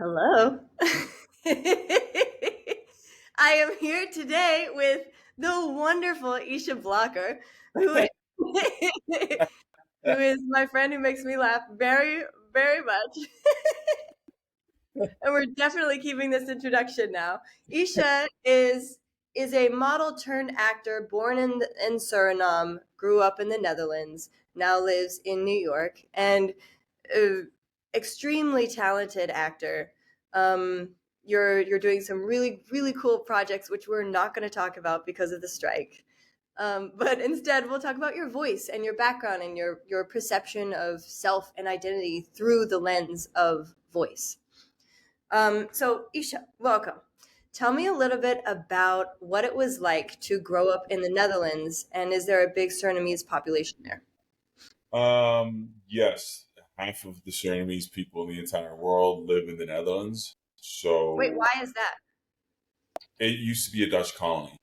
Hello. I am here today with the wonderful Isha Blaaker, who is, who is my friend who makes me laugh very, very much. And we're definitely keeping this introduction now. Isha is a model turned actor born in Suriname, grew up in the Netherlands, now lives in New York, and uh, extremely talented actor. You're doing some really cool projects, which we're not going to talk about because of the strike. But instead, we'll talk about your voice and your background and your perception of self and identity through the lens of voice. So, Isha, welcome. Tell me a little bit about what it was like to grow up in the Netherlands, and is there a big Surinamese population there? Yes, half of the Surinamese people in the entire world live in the Netherlands. Wait, So why is that? it used to be a Dutch colony.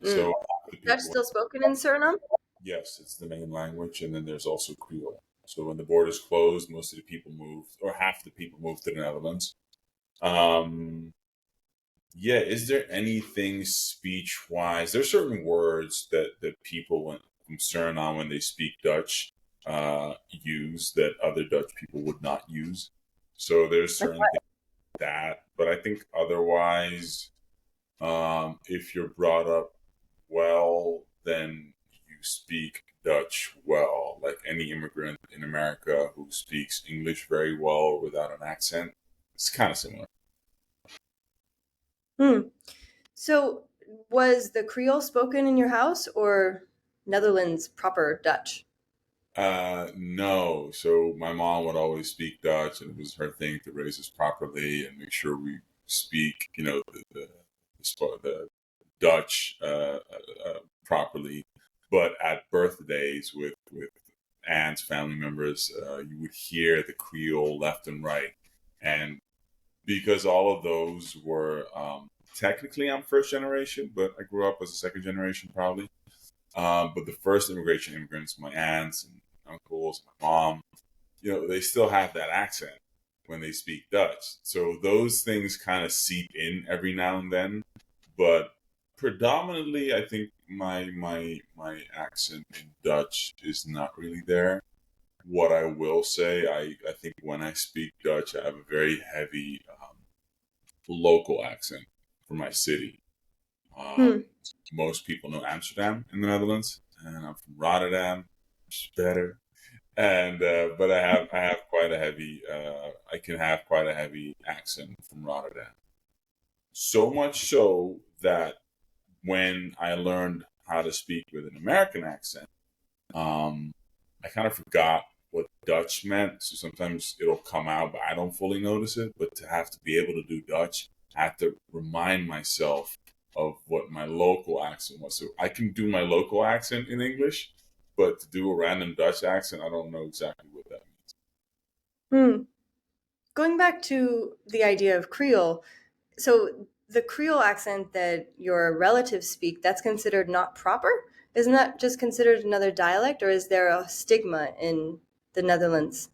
So Mm. half the Dutch people, still spoken in Suriname? yes, it's the main language, and then there's also Creole. So when the borders closed, most of the people moved, or half the people moved to the Netherlands. Um, yeah, is there anything speech wise? There's certain words that people from Suriname when they speak Dutch use that other Dutch people would not use. So there's Like certain what? things that, but I think otherwise, if you're brought up well, then you speak Dutch well. Like any immigrant in America who speaks English very well without an accent, it's kind of similar. Hmm. So, was the Creole spoken in your house or Netherlands proper Dutch? No. So my mom would always speak Dutch, and it was her thing to raise us properly and make sure we speak, the Dutch properly. But at birthdays with aunts, family members, you would hear the Creole left and right, and because all of those were technically I'm first generation, but I grew up as a second generation probably. But the first immigrants, my aunts and uncles, my mom, they still have that accent when they speak Dutch. So those things kind of seep in every now and then. But predominantly, I think my accent in Dutch is not really there. What I will say, I think when I speak Dutch, I have a very heavy local accent for my city. Hmm. Most people know Amsterdam in the Netherlands, and I'm from Rotterdam, which is better. And but I have quite a heavy I can have quite a heavy accent from Rotterdam. So much so that when I learned how to speak with an American accent, um, I kind of forgot what Dutch meant. So sometimes it'll come out, but I don't fully notice it. But to have to be able to do Dutch, I have to remind myself of what my local accent was. So I can do my local accent in English, but to do a random Dutch accent, I don't know exactly what that means. Hmm. Going back to the idea of Creole, so the Creole accent that your relatives speak, that's considered not proper? Isn't that just considered another dialect, or is there a stigma in the Netherlands?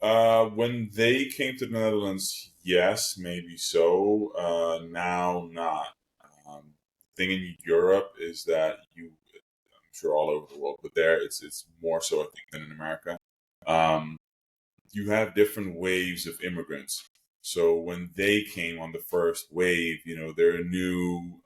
When they came to the Netherlands, yes, maybe so. Now, not. Thing in Europe is that I'm sure all over the world, but there it's more so I think than in America. Um, you have different waves of immigrants. So when they came on the first wave, they're new.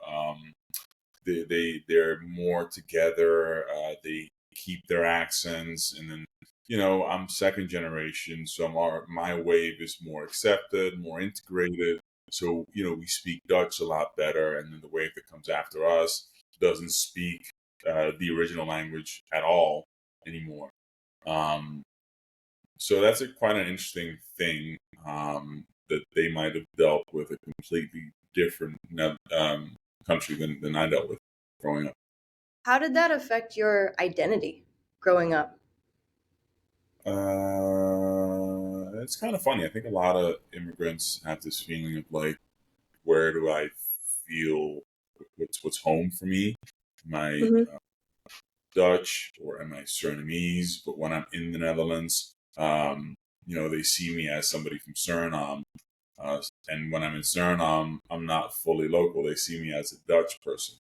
They're more together. They keep their accents, and then I'm second generation, so my wave is more accepted, more integrated. So we speak Dutch a lot better, and then the wave that comes after us doesn't speak the original language at all anymore. Um, so that's quite an interesting thing that they might have dealt with a completely different country than I dealt with growing up. How did that affect your identity growing up? It's kind of funny. I think a lot of immigrants have this feeling of like, where do I feel what's home for me? Am I Hmm. Dutch or am I Surinamese? But when I'm in the Netherlands, they see me as somebody from Suriname. And when I'm in Suriname, I'm not fully local. They see me as a Dutch person,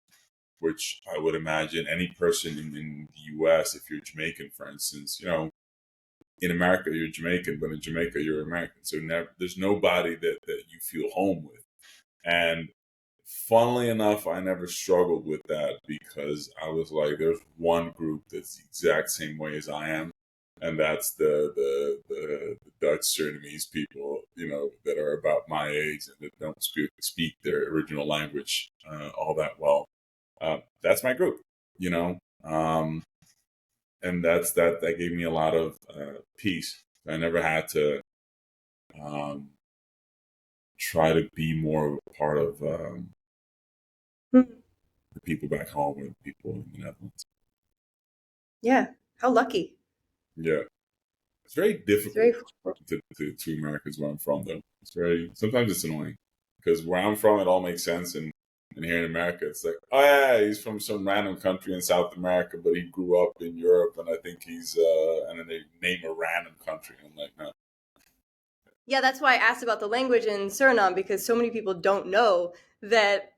which I would imagine any person in the US, if you're Jamaican, for instance, in America, you're Jamaican, but in Jamaica, you're American. So there's nobody that you feel home with. And funnily enough, I never struggled with that because I was like, there's one group that's the exact same way as I am. And that's the Dutch Surinamese people, that are about my age and that don't speak their original language all that well. That's my group, you know. And that gave me a lot of peace. I never had to um, try to be more of a part of Hmm. the people back home or the people in the Netherlands. Yeah. How lucky. Yeah, it's very It's very difficult to Americans where I'm from, though. Sometimes it's annoying because where I'm from, it all makes sense, and here in America, it's like, oh yeah, he's from some random country in South America, but he grew up in Europe, and I think and then they name a random country. I'm like, no. Yeah, that's why I asked about the language in Suriname because so many people don't know that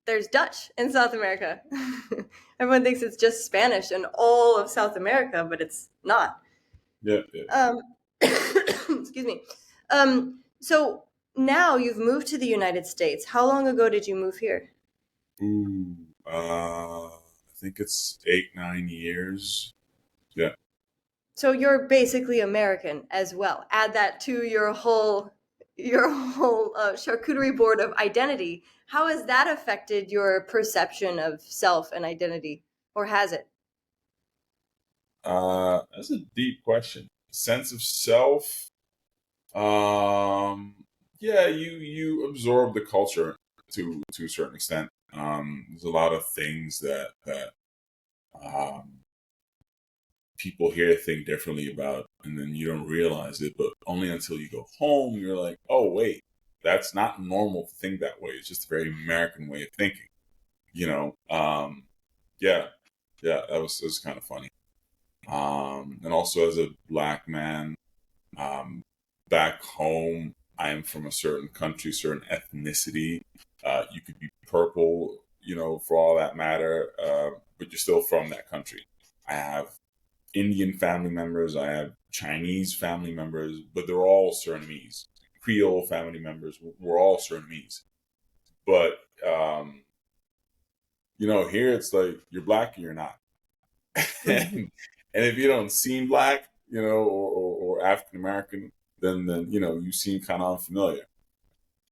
there's Dutch in South America. Everyone thinks it's just Spanish in all of South America, but it's not. Yeah, yeah. Excuse me. So now you've moved to the United States. How long ago did you move here? Ooh, I think it's 8, 9 years. Yeah. So you're basically American as well. Add that to your whole charcuterie board of identity. How has that affected your perception of self and identity, or has it? That's a deep question. Sense of self. Um, yeah, you absorb the culture to a certain extent. There's a lot of things that um, people here think differently about, and then you don't realize it, but only until you go home, you're like, oh wait, that's not normal to think that way. It's just a very American way of thinking. You know, yeah, yeah, that was kind of funny. And also as a black man, um, back home, I am from a certain country, certain ethnicity. You could be purple, for all that matter, but you're still from that country. I have Indian family members, I have Chinese family members, but they're all Surinamese. Creole family members, we're all Surinamese. But, here it's like you're black and you're not. Mhm. and, and if you don't seem black, or African American, then you seem kind of unfamiliar.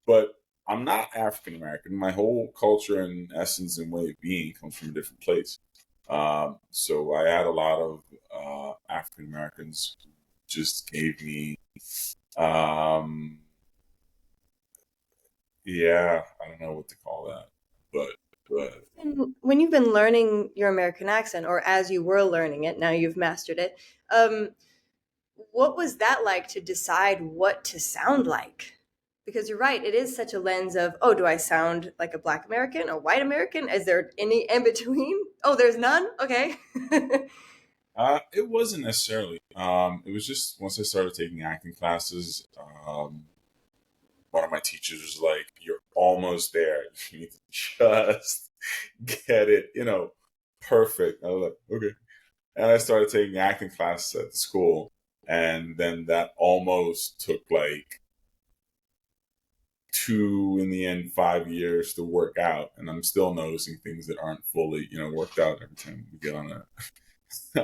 But I'm not African American. My whole culture and essence and way of being comes from a different place. So I had a lot of African Americans who just gave me, um, yeah, I don't know what to call that, but And when you've been learning your American accent, or as you were learning it, now you've mastered it, what was that like to decide what to sound like? Because you're right, it is such a lens of, oh, do I sound like a black American, a white American? Is there any in between? Oh, there's none? Okay. it wasn't necessarily. It was just once I started taking acting classes. One of my teachers was like, "You're almost there. You need to just get it, perfect." I was like, "Okay." And I started taking acting classes at the school, and then that almost took like two, in the end, 5 years to work out, and I'm still noticing things that aren't fully, worked out every time we get on a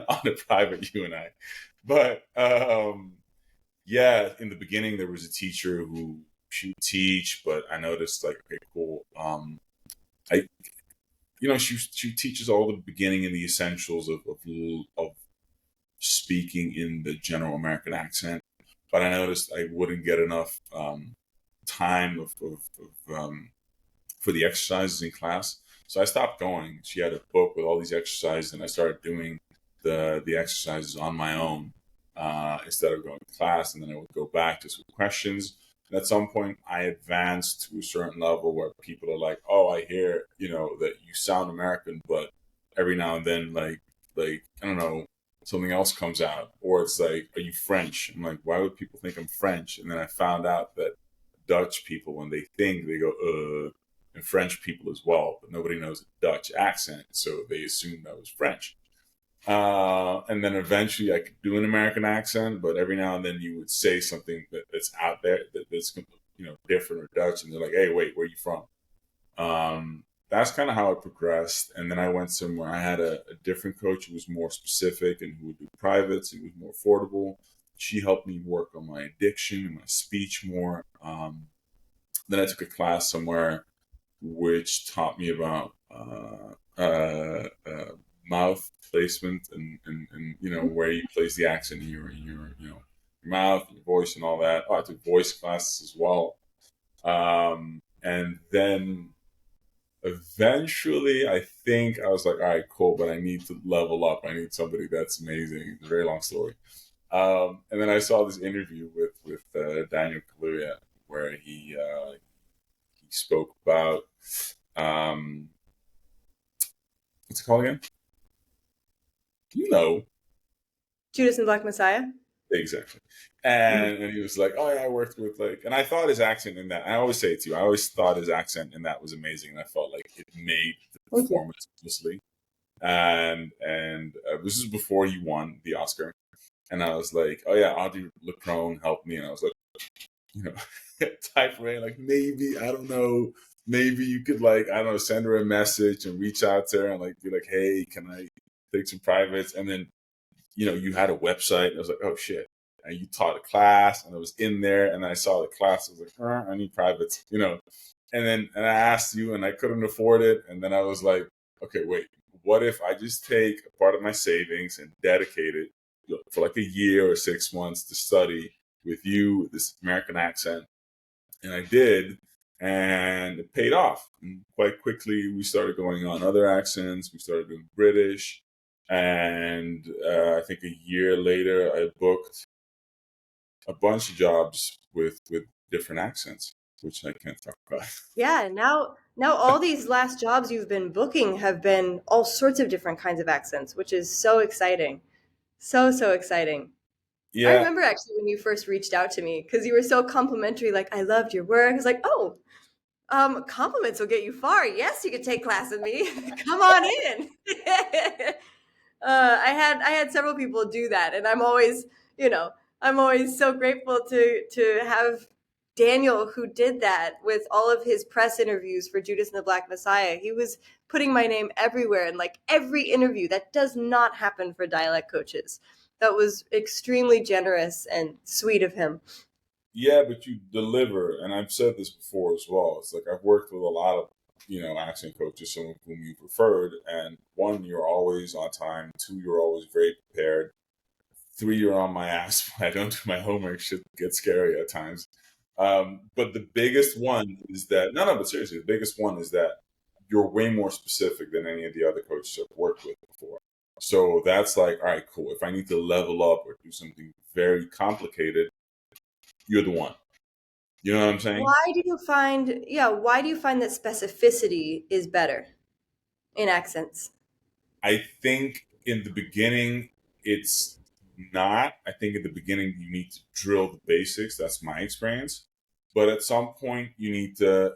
on a private you and I. But yeah, in the beginning there was a teacher who she would teach, but I noticed like, okay, cool. I she teaches all the beginning and the essentials of speaking in the general American accent, but I noticed I wouldn't get enough time for the exercises in class. So I stopped going. She had a book with all these exercises, and I started doing the exercises on my own instead of going to class. And then I would go back just with questions. And at some point, I advanced to a certain level where people are like, "Oh, I hear that you sound American, but every now and then, like I don't know." something else comes out, or it's like, are you French? I'm like, why would people think I'm French? And then I found out that Dutch people, when they think, they go, and French people as well, but nobody knows a Dutch accent, so they assumed I was French. And then eventually I could do an American accent, but every now and then you would say something that's out there that's different or Dutch, and they're like, "Hey, wait, where are you from?" That's kind of how it progressed. And then I went somewhere. I had a different coach who was more specific and who would do privates. It was more affordable. She helped me work on my addiction and my speech more. Then I took a class somewhere which taught me about mouth placement and where you place the accent in your mouth, your voice, and all that. Oh, I took voice classes as well. And then eventually, I think I was like, all right, cool, but I need to level up. I need somebody that's amazing. It's a very long story. And then I saw this interview with Daniel Kaluuya where he spoke about what's it called again? You know, Judas and the Black Messiah. exactly. Mhm. And he was like, "Oh yeah, I worked with like," and I thought his accent in that. I always say it to you. I always thought his accent in that was amazing, and I felt like it made the Thank you. performance mostly. And this is before he won the Oscar, and I was like, "Oh yeah, Audrey LeCrone helped me," and I was like, you know, type Ray, like maybe I don't know, maybe you could like I don't know, send her a message and reach out to her and like be like, "Hey, can I take some privates?" And then you had a website. And I was like, "Oh shit." And you taught a class, and I was in there, and I saw the class. I was like, I need privates. And I asked you, and I couldn't afford it. And then I was like, okay, wait, what if I just take a part of my savings and dedicate it for like a year or 6 months to study with you, this American accent? And I did, and it paid off. And quite quickly, we started going on other accents. We started doing British, and I think a year later, I booked a bunch of jobs with different accents, which I can't talk about. Yeah, now all these last jobs you've been booking have been all sorts of different kinds of accents, which is so exciting. So exciting. I Yeah, remember actually when you first reached out to me because you were so complimentary, like I loved your work. I was like, oh, compliments will get you far. Yes, you could take class with me. Come on in. I had several people do that, and I'm always so grateful to have Daniel who did that with all of his press interviews for Judas and the Black Messiah. He was putting my name everywhere in like every interview. That does not happen for dialect coaches. That was extremely generous and sweet of him. yeah, but you deliver, and I've said this before as well. It's like I've worked with a lot of accent coaches, some of whom you've referred, and one, you're always on time. Two, you're always very prepared. Three, you're on my ass when I don't do my homework. Shit gets scary at times. But the biggest one is that no, but seriously, the biggest one is that you're way more specific than any of the other coaches I've worked with before. So that's like, all right, cool. If I need to level up or do something very complicated, you're the one. You know what I'm saying? Why do you find that specificity is better in accents? I think in the beginning, it's not. I think in the beginning, you need to drill the basics. That's my experience. But at some point, you need to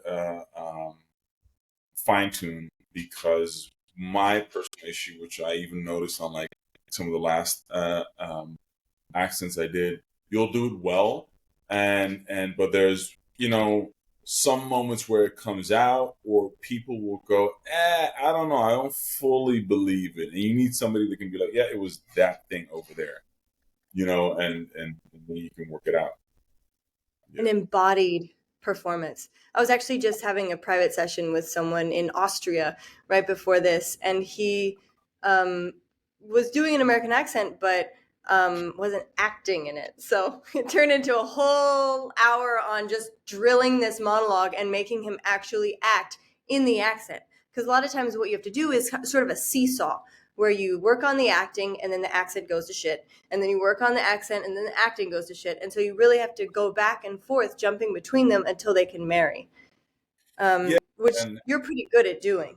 fine tune because my personal issue, which I even noticed on like some of the last accents I did, you'll do it well, but there's some moments where it comes out, or people will go, I don't know, I don't fully believe it, and you need somebody that can be like, yeah, it was that thing over there, and then you can work it out. An Yeah, embodied performance. I was actually just having a private session with someone in Austria right before this, and he um, was doing an American accent, but wasn't acting in it. So it turned into a whole hour on just drilling this monologue and making him actually act in the accent. Because a lot of times, what you have to do is sort of a seesaw where you work on the acting and then the accent goes to shit, and then you work on the accent and then the acting goes to shit, and so you really have to go back and forth jumping between them until they can marry, yeah, which and you're pretty good at doing.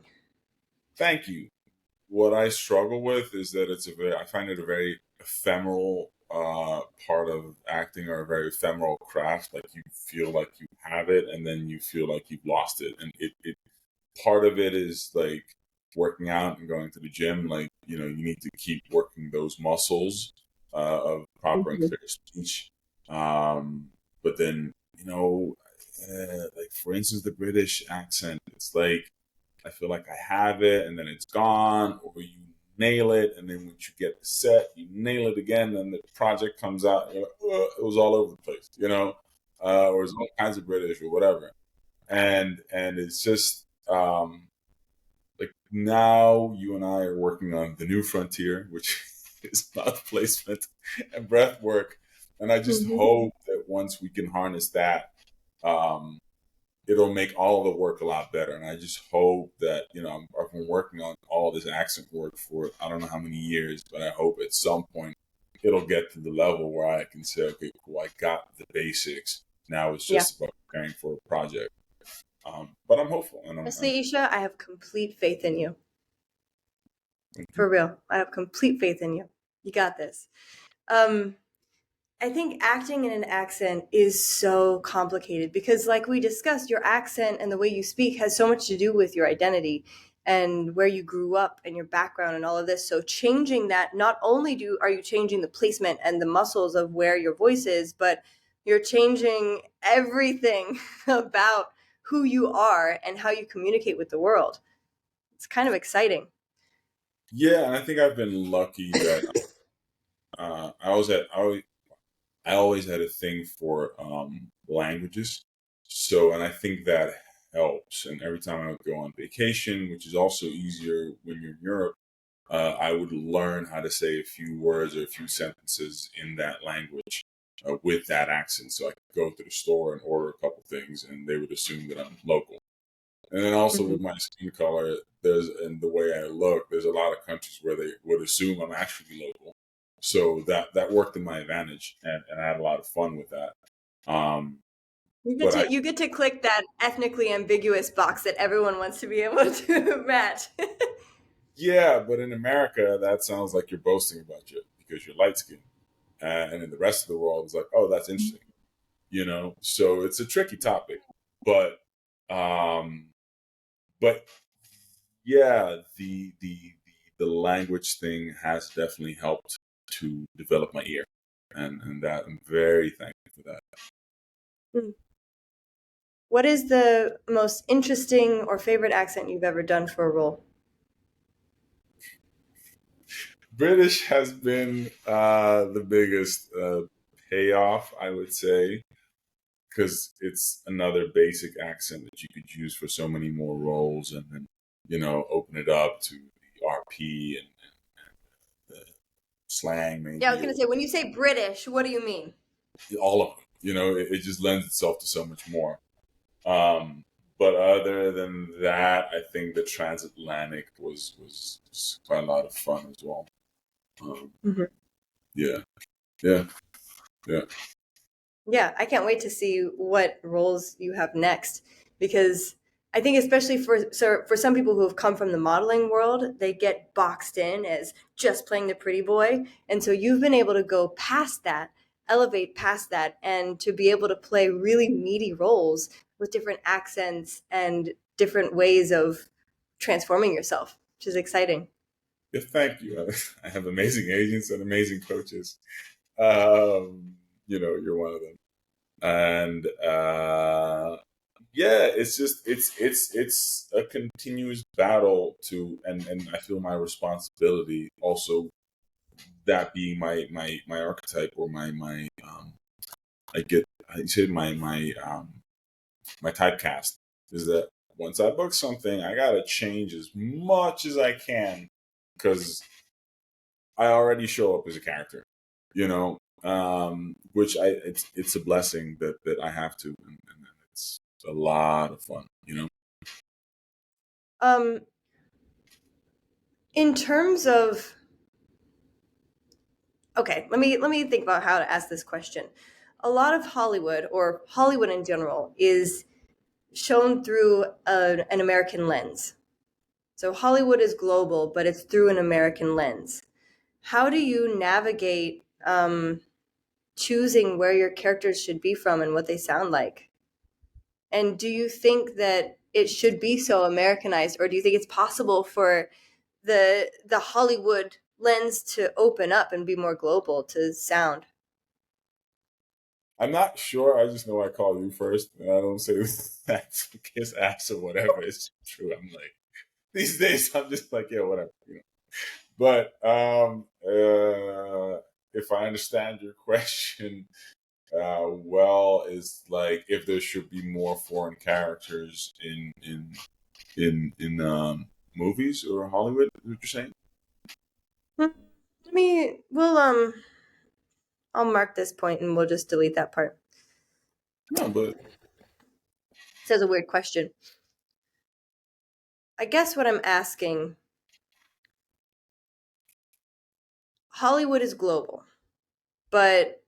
thank you. what I struggle with is that I find it a very ephemeral part of acting, or a very ephemeral craft. Like, you feel like you have it, and then you feel like you've lost it. And it part of it is like working out and going to the gym. Like, you need to keep working those muscles of proper and Mhm. clear speech. Um, but then, like, for instance, the British accent, it's like I feel like I have it, and then it's gone, or you nail it, and then once you get the set, you nail it again, and the project comes out, and you're like, "Ugh," it was all over the place, or it's all kinds of British or whatever, and it's just like, now you and I are working on the new frontier, which is mouth placement and breath work, and I just Mhm. hope that once we can harness that. Um, It'll make all the work a lot better. And I just hope that, I've been working on all this accent work for I don't know how many years, but I hope at some point it'll get to the level where I can say, okay, cool, I got the basics. Now it's Yeah. just about preparing for a project. But I'm hopeful, and I'm Honestly, Isha, I have complete faith in you. For real. I have complete faith in you. You got this. Um, I think acting in an accent is so complicated because, like we discussed, your accent and the way you speak has so much to do with your identity and where you grew up and your background and all of this. So, changing that, not only are you changing the placement and the muscles of where your voice is, but you're changing everything about who you are and how you communicate with the world. It's kind of exciting. yeah, and I think I've been lucky that I always had a thing for languages. So, and I think that helps. And every time I would go on vacation, which is also easier when you're in Europe, I would learn how to say a few words or a few sentences in that language with that accent. So I could go to the store and order a couple things, and they would assume that I'm local. And then also Hmm. with my skin color, and the way I look, there's a lot of countries where they would assume I'm actually local. So that worked in my advantage, and I had a lot of fun with that. Um, but I You get to click that ethnically ambiguous box that everyone wants to be able to match. Yeah, but in America, that sounds like you're boasting about you because you're light skinned, and in the rest of the world, it's like, oh, that's interesting, So it's a tricky topic, but um, but yeah, the language thing has definitely helped to develop my ear, and that I'm very thankful for that. What is the most interesting or favorite accent you've ever done for a role? British has been the biggest payoff, I would say, because it's another basic accent that you could use for so many more roles, and then open it up to the RP and the slang, Yeah, I was maybe, going or to say, when you say British, what do you mean? all of them. It just lends itself to so much more. Um, but other than that, I think the transatlantic was quite a lot of fun as well. Um, Mhm. yeah, yeah, yeah. Yeah, I can't wait to see what roles you have next because I think especially for some people who have come from the modeling world, they get boxed in as just playing the pretty boy, and so you've been able to go past that, elevate past that, and to be able to play really meaty roles with different accents and different ways of transforming yourself, which is exciting. Yeah, thank you. I have amazing agents and amazing coaches. Um, you're one of them. And yeah, it's just it's a continuous battle and I feel my responsibility also, that being my archetype, or I get I say my typecast is that once I book something, I gotta change as much as I can because I already show up as a character, which it's a blessing that I have to, and it's a lot of fun. Um, in terms of okay, let me think about how to ask this question. A lot of Hollywood, or Hollywood in general, is shown through an American lens. So Hollywood is global, but it's through an American lens. How do you navigate choosing where your characters should be from and what they sound like? And do you think that it should be so Americanized, or do you think it's possible for the Hollywood lens to open up and be more global to sound? I'm not sure. I just know I call you first, and I don't say that kiss ass or whatever. It's true. I'm like these days. I'm just like, yeah, whatever. But if I understand your question, well, is like if there should be more foreign characters in movies or Hollywood. Is what you're saying? Hmm, Let me. Well, I'll mark this point and we'll just delete that part. No, but It says a weird question. I guess what I'm asking, Hollywood is global, but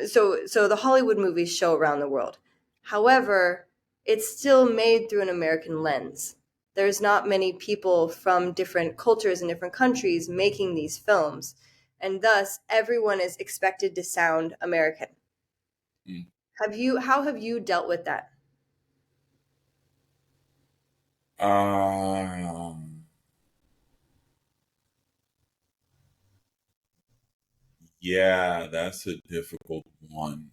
so the Hollywood movies show around the world. However, it's still made through an American lens. There's not many people from different cultures and different countries making these films, and thus everyone is expected to sound American. mm, How have you dealt with that? um, yeah, that's a difficult one.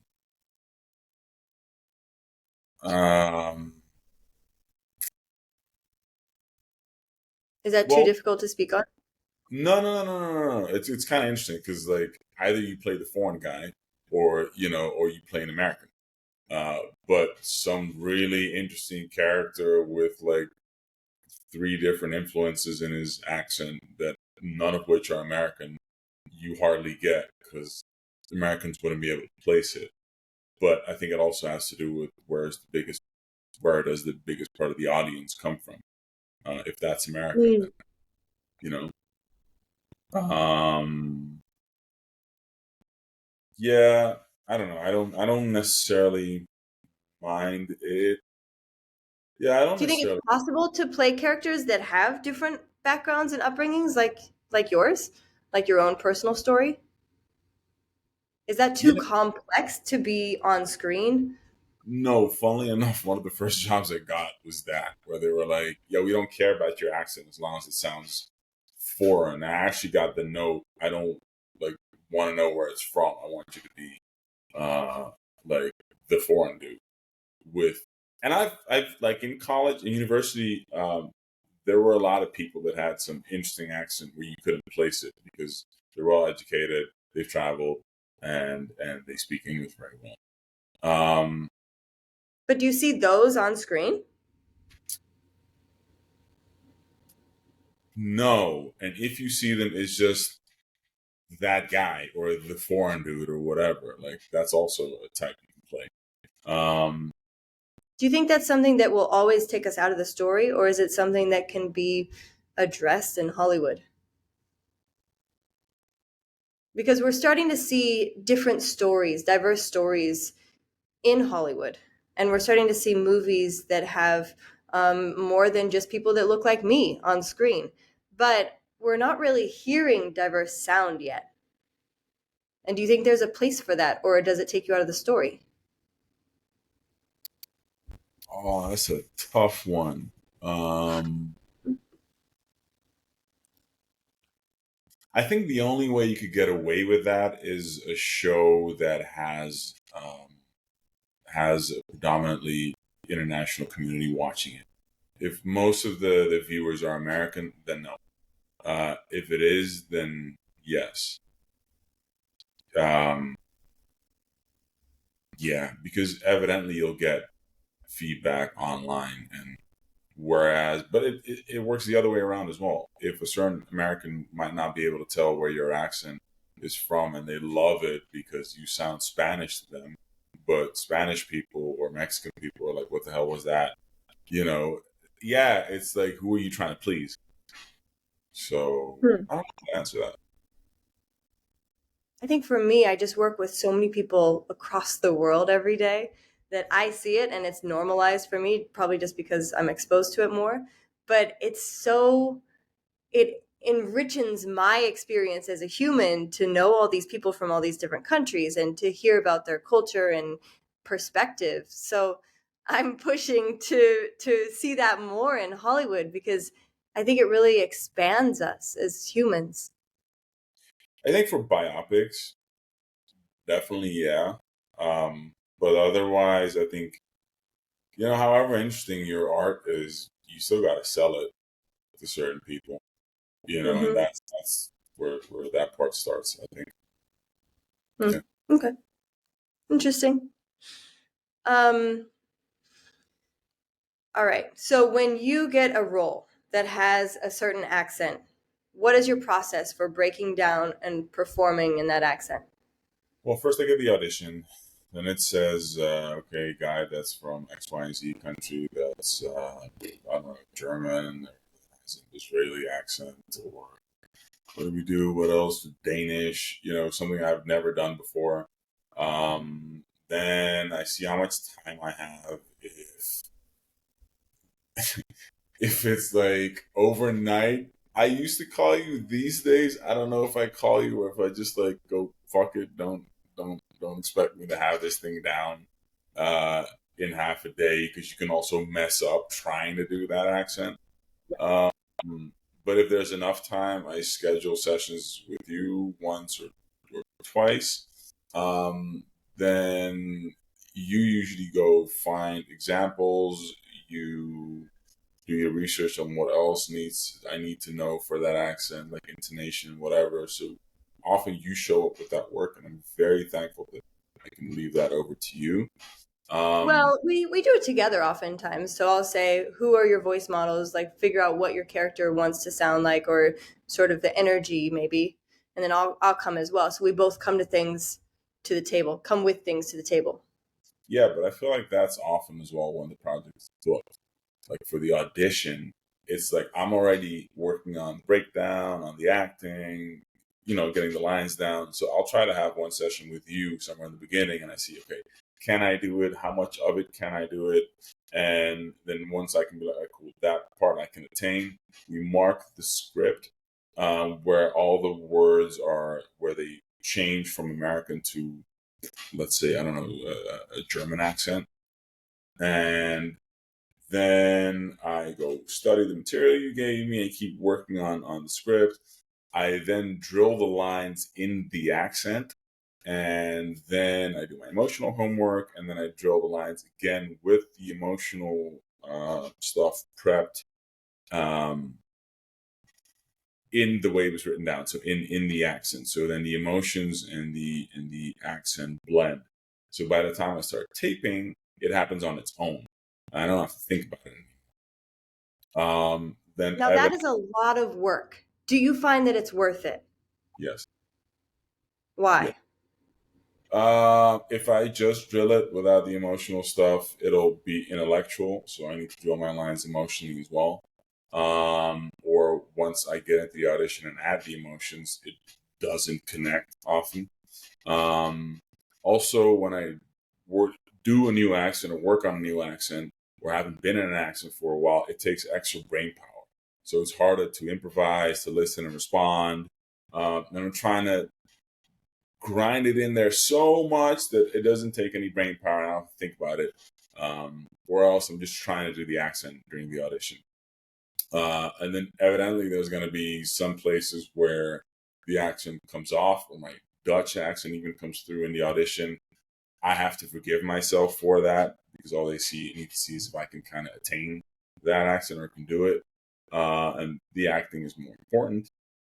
Um, Is that too well, difficult to speak on? no. It's kind of interesting because like either you play the foreign guy, or or you play an American. But some really interesting character with like three different influences in his accent that none of which are American, you hardly get because Americans wouldn't be able to place it. But I think it also has to do with where does the biggest part of the audience come from? If that's America, then Mm. you know. Um, yeah, I don't know. I don't necessarily mind it. Yeah, I don't Do you think it's necessarily. possible to play characters that have different backgrounds and upbringings, like yours, like your own personal story? Is that too Yeah, complex to be on screen? no. Funnily enough, one of the first jobs I got was that, where they were like, "Yo, we don't care about your accent as long as it sounds foreign." I actually got the note. I don't like want to know where it's from. I want you to be uh like the foreign dude with. And I've like in college and university, there were a lot of people that had some interesting accent where you couldn't place it because they're well educated, they've traveled, and they speak English very well. Um, But do you see those on screen? no, and if you see them, it's just that guy or the foreign dude or whatever. Like that's also a type you can play. Do you think that's something that will always take us out of the story, or is it something that can be addressed in Hollywood? Because we're starting to see different stories, diverse stories in Hollywood. And we're starting to see movies that have more than just people that look like me on screen. But we're not really hearing diverse sound yet. And do you think there's a place for that, or does it take you out of the story? Oh, that's a tough one. Um, I think the only way you could get away with that is a show that has a predominantly international community watching it. If most of the viewers are American, then no. If it is, then yes. Um, yeah, because evidently you'll get feedback online, and but it works the other way around as well. If a certain American might not be able to tell where your accent is from, and they love it because you sound Spanish to them, but Spanish people or Mexican people are like, "What the hell was that?" You know, yeah, it's like, who are you trying to please? So Hmm. I don't know how to answer that. I think for me, I just work with so many people across the world every day that I see it and it's normalized for me, probably just because I'm exposed to it more. but it enriches my experience as a human to know all these people from all these different countries and to hear about their culture and perspective. So I'm pushing to see that more in Hollywood because I think it really expands us as humans. I think for biopics, definitely, yeah. But otherwise, I think, however interesting your art is, you still got to sell it to certain people, and Mm-hmm. that's where that part starts, I think. Hmm. Yeah. Okay, interesting. Um, all right. So when you get a role that has a certain accent, what is your process for breaking down and performing in that accent? Well, first I get the audition. Then it says, okay, guy that's from X, Y, and Z country that's, I don't know, German, or has an Israeli accent, or what do we do? What else? Danish, something I've never done before. Then I see how much time I have. If it's like overnight, I used to call you. These days, I don't know if I call you or if I just like go fuck it. Don't expect me to have this thing down uh, in half a day, because you can also mess up trying to do that accent. Um, but if there's enough time, I schedule sessions with you once or twice. Um, then you usually go find examples. You do your research on what else needs I need to know for that accent, like intonation, whatever. So often you show up with that work, and I'm very thankful that I can leave that over to you. Um, Well, we do it together oftentimes. So I'll say, who are your voice models? Like, figure out what your character wants to sound like, or sort of the energy, maybe. And then I'll come as well. So we both come to things to the table, come with things to the table. yeah, but I feel like that's often as well when the project's booked. Like for the audition, it's like I'm already working on breakdown, on the acting, getting the lines down. So I'll try to have one session with you somewhere in the beginning, and I see, okay, can I do it? How much of it can I do it? And then once I can be like, "Alright, cool, that part I can attain," we mark the script, where all the words are, where they change from American to, let's say, I don't know, a German accent. And then I go study the material you gave me and keep working on the script. I then drill the lines in the accent, and then I do my emotional homework, and then I drill the lines again with the emotional stuff prepped, um, in the way it was written down. So in the accent. So then the emotions and the accent blend. So by the time I start taping, it happens on its own. I don't have to think about it anymore. Then Now, that evidence, is a lot of work. Do you find that it's worth it? yes, yeah. Why? If I just drill it without the emotional stuff, it'll be intellectual. So I need to drill my lines emotionally as well. Or once I get into the audition and add the emotions, it doesn't connect often. Um, Also, when I work, do a new accent or work on a new accent, or haven't been in an accent for a while, it takes extra brain power. So it's harder to improvise, to listen and respond. And I'm trying to grind it in there so much that it doesn't take any brain power, and I don't have to think about it. Or else I'm just trying to do the accent during the audition. And then evidently there's going to be some places where the accent comes off, or my Dutch accent even comes through in the audition. I have to forgive myself for that, because all they need to see is if I can kind of attain that accent or can do it. And the acting is more important.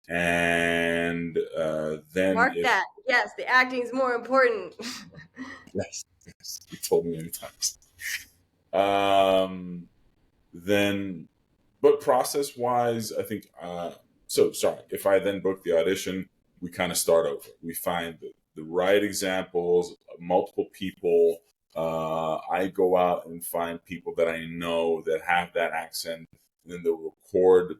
And then Mark if that. Yes, the acting is more important. yes, yes, you told me many times. Um, then, but process wise, I think. So sorry. If I then book the audition, we kind of start over. We find the right examples, multiple people. I go out and find people that I know that have that accent, and then they'll record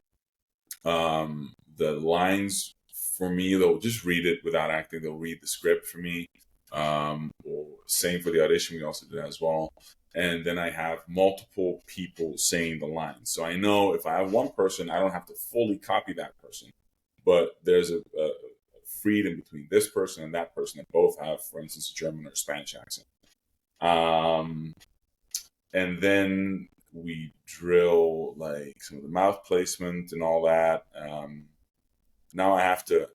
the lines for me. They'll just read it without acting. They'll read the script for me. Or same for the audition. We also did that as well. and then I have multiple people saying the lines. So I know if I have one person, I don't have to fully copy that person, but there's a freedom between this person and that person that both have, for instance, a German or a Spanish accent. Um, and then we drill like some of the mouth placement and all that. Now I have to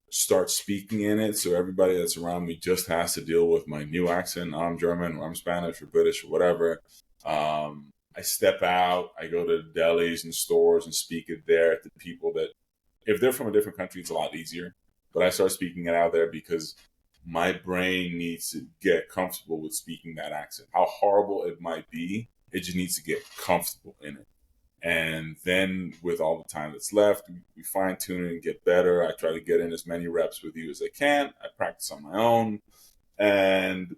start speaking in it, so everybody that's around me just has to deal with my new accent. I'm German, or I'm Spanish, or British, or whatever. I step out, I go to delis and stores and speak it there to people that, if they're from a different country, it's a lot easier. But I start speaking it out there because my brain needs to get comfortable with speaking that accent. How horrible it might be, it just needs to get comfortable in it. And then with all the time that's left, we fine tune it and get better. I try to get in as many reps with you as I can. I practice on my own. And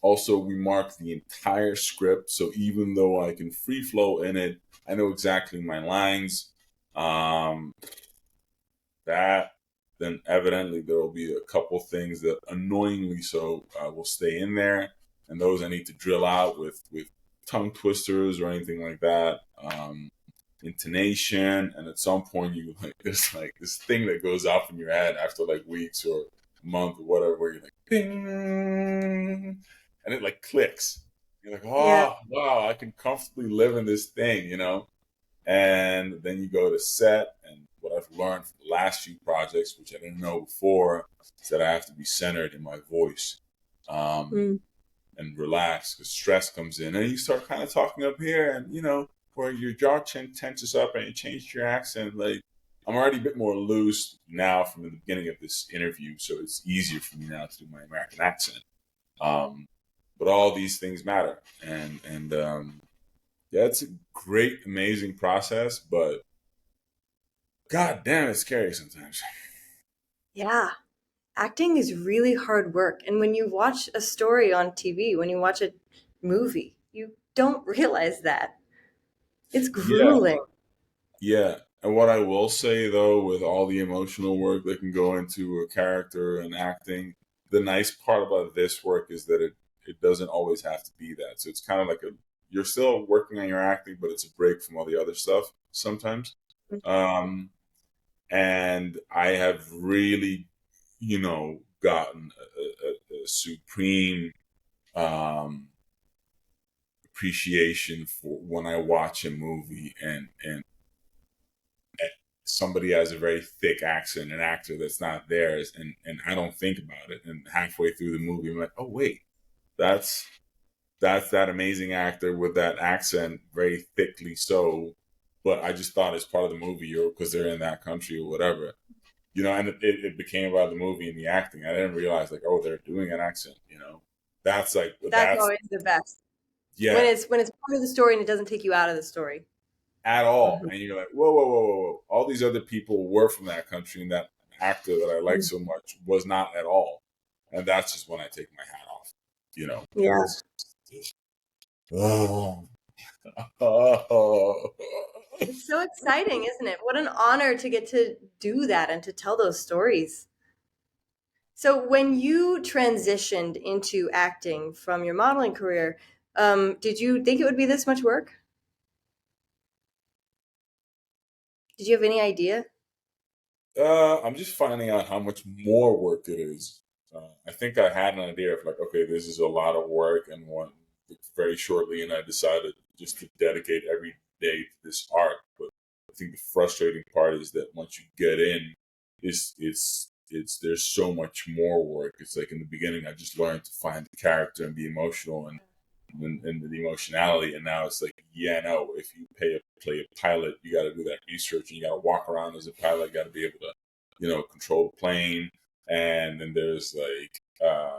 also, we mark the entire script. So even though I can free flow in it, I know exactly my lines. Um, that, then evidently there will be a couple things that annoyingly so will stay in there. And those I need to drill out with tongue twisters or anything like that. Intonation, and at some point you like this thing that goes off in your head after like weeks or a month or whatever, where you're like ding, and it like clicks. You're like, Yeah. oh wow, I can comfortably live in this thing, you know. And then you go to set, and what I've learned from the last few projects, which I didn't know before, is that I have to be centered in my voice. Um, Mm. and relax, because stress comes in and you start kind of talking up here, and where your jaw tenses up and you change your accent. Like, I'm already a bit more loose now from the beginning of this interview, so it's easier for me now to do my American accent. um, but all these things matter, and yeah, it's a great, amazing process, but god damn, it's scary sometimes. Yeah. Acting is really hard work. And when you watch a story on TV, when you watch a movie, you don't realize that. It's Yeah. grueling. Yeah, and what I will say though, with all the emotional work that can go into a character and acting, the nice part about this work is that it doesn't always have to be that. So it's kind of like you're still working on your acting, but it's a break from all the other stuff sometimes. Um, and I have really, gotten a supreme um, appreciation for when I watch a movie and somebody has a very thick accent, an actor that's not theirs, and I don't think about it. And halfway through the movie, I'm like, oh wait, that's that amazing actor with that accent, very thickly so. But I just thought it's part of the movie, or because they're in that country or whatever, And it became about the movie and the acting. I didn't realize like, oh, they're doing an accent. That's like That's always the best. When yeah, it's part of the story and it doesn't take you out of the story. at all. Mhm. And you're like, whoa, whoa, whoa, whoa, whoa. All these other people were from that country, and that actor that I like so much was not at all. And that's just when I take my hat off, Yeah. because oh, oh. It's so exciting, isn't it? What an honor to get to do that and to tell those stories. So, when you transitioned into acting from your modeling career, did you think it would be this much work? Did you have any idea? I'm just finding out how much more work it is. I think I had an idea of like, okay, this is a lot of work, and one very shortly, and I decided just to dedicate every day to this art. But I think the frustrating part is that once you get in, it's there's so much more work. It's like in the beginning, I just learned to find the character and be emotional and the emotionality, and now it's like, yeah, no, if you play a pilot, you got to do that research, and you got to walk around as a pilot, you got to be able to control the plane. And then there's like a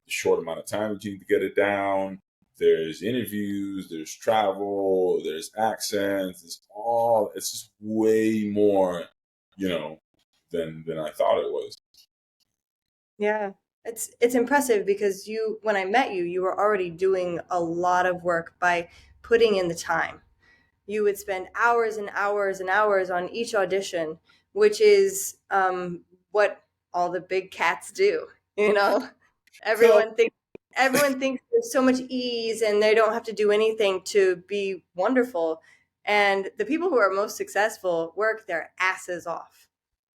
short amount of time that you need to get it down. There's interviews, there's travel, there's accents. It's just way more, you know, than I thought it was. Yeah. It's impressive because you when I met you, you were already doing a lot of work by putting in the time. You would spend hours and hours and hours on each audition, which is what all the big cats do, you know? So Everyone thinks everyone thinks there's so much ease and they don't have to do anything to be wonderful. And the people who are most successful work their asses off.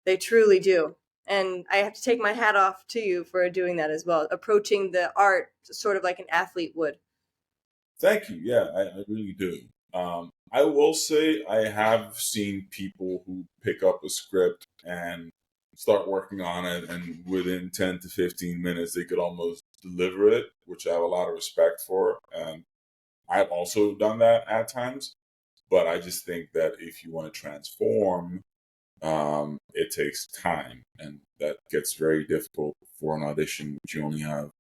They truly do. And I have to take my hat off to you for doing that as well, approaching the art sort of like an athlete would. Thank you. Yeah, I really do. I will say I have seen people who pick up a script and start working on it, and within 10 to 15 minutes, they could almost deliver it, which I have a lot of respect for. And I've also done that at times, but I just think that if you want to transform, it takes time, and that gets very difficult for an audition, which you only have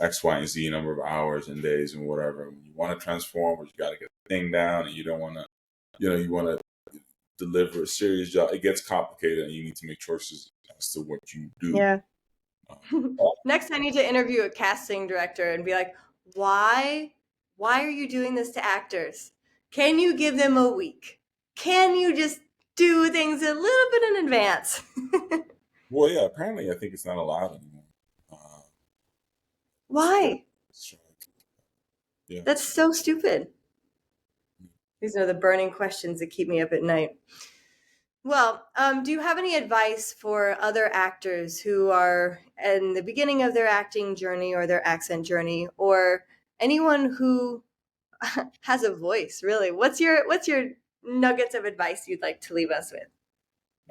X, Y, and Z number of hours and days and whatever. When you want to transform, but you got to get the thing down, and you don't want to, you want to deliver a serious job. It gets complicated, and you need to make choices as to what you do. Yeah. Um, Next, I need to interview a casting director and be like, why? Why are you doing this to actors? Can you give them a week? Can you just do things a little bit in advance? well, yeah. Apparently, I think it's not allowed anymore. Uh, so, Why? so, yeah. That's so stupid. These are the burning questions that keep me up at night. Well, do you have any advice for other actors who are in the beginning of their acting journey or their accent journey, or anyone who has a voice? Really, what's your nuggets of advice you'd like to leave us with?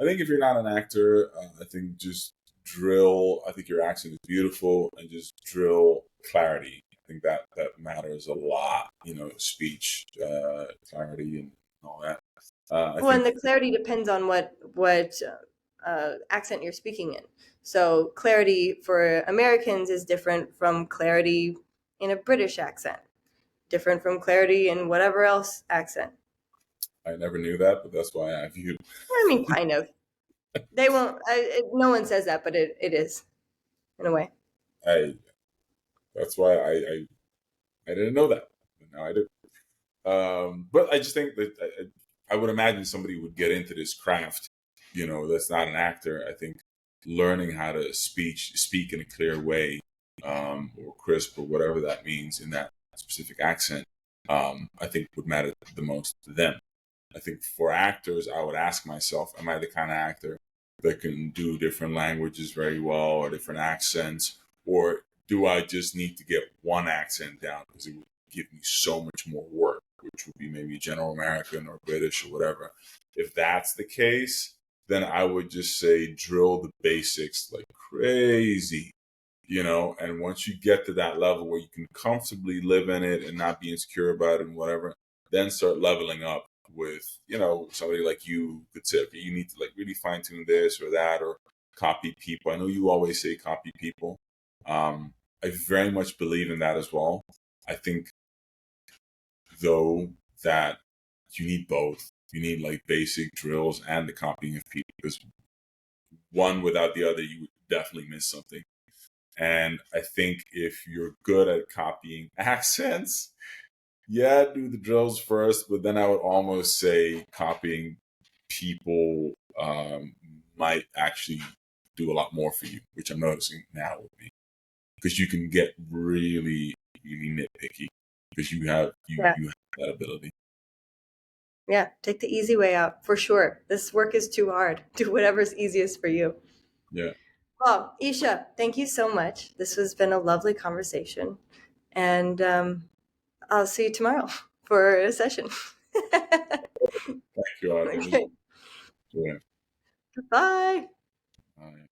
I think if you're not an actor, I think just drill. I think your accent is beautiful, and just drill clarity. I think that matters a lot. Speech, clarity, and all that. I Well, and think the clarity depends on what accent you're speaking in. So clarity for Americans is different from clarity in a British accent, different from clarity in whatever else accent. I never knew that, but that's why I have you. I mean, kind of. They won't. No one says that, but it is in a way. I That's why I didn't know that, but now I do. But I just think that I would imagine somebody would get into this craft. That's not an actor. I think learning how to speak in a clear way, or crisp, or whatever that means in that specific accent, I think would matter the most to them. I think for actors, I would ask myself, am I the kind of actor that can do different languages very well, or different accents, or do I just need to get one accent down because it would give me so much more work, which would be maybe General American or British or whatever. If that's the case, then I would just say drill the basics like crazy, and once you get to that level where you can comfortably live in it and not be insecure about it and whatever, then start leveling up with, somebody like you could say, okay, you need to like really fine tune this or that, or copy people. I know you always say copy people. I very much believe in that as well. I think, though, that you need both. You need like basic drills and the copying of people, because one without the other, you would definitely miss something. And I think if you're good at copying accents, yeah, do the drills first, but then I would almost say copying people might actually do a lot more for you, which I'm noticing now with me, because you can get really, really nitpicky because Yeah. you have that ability. Yeah, take the easy way out for sure. This work is too hard. Do whatever's easiest for you. Yeah, Well, Isha, thank you so much. This has been a lovely conversation, and I'll see you tomorrow for a session. thank you, Audrey. It was Okay, yeah. bye. All right.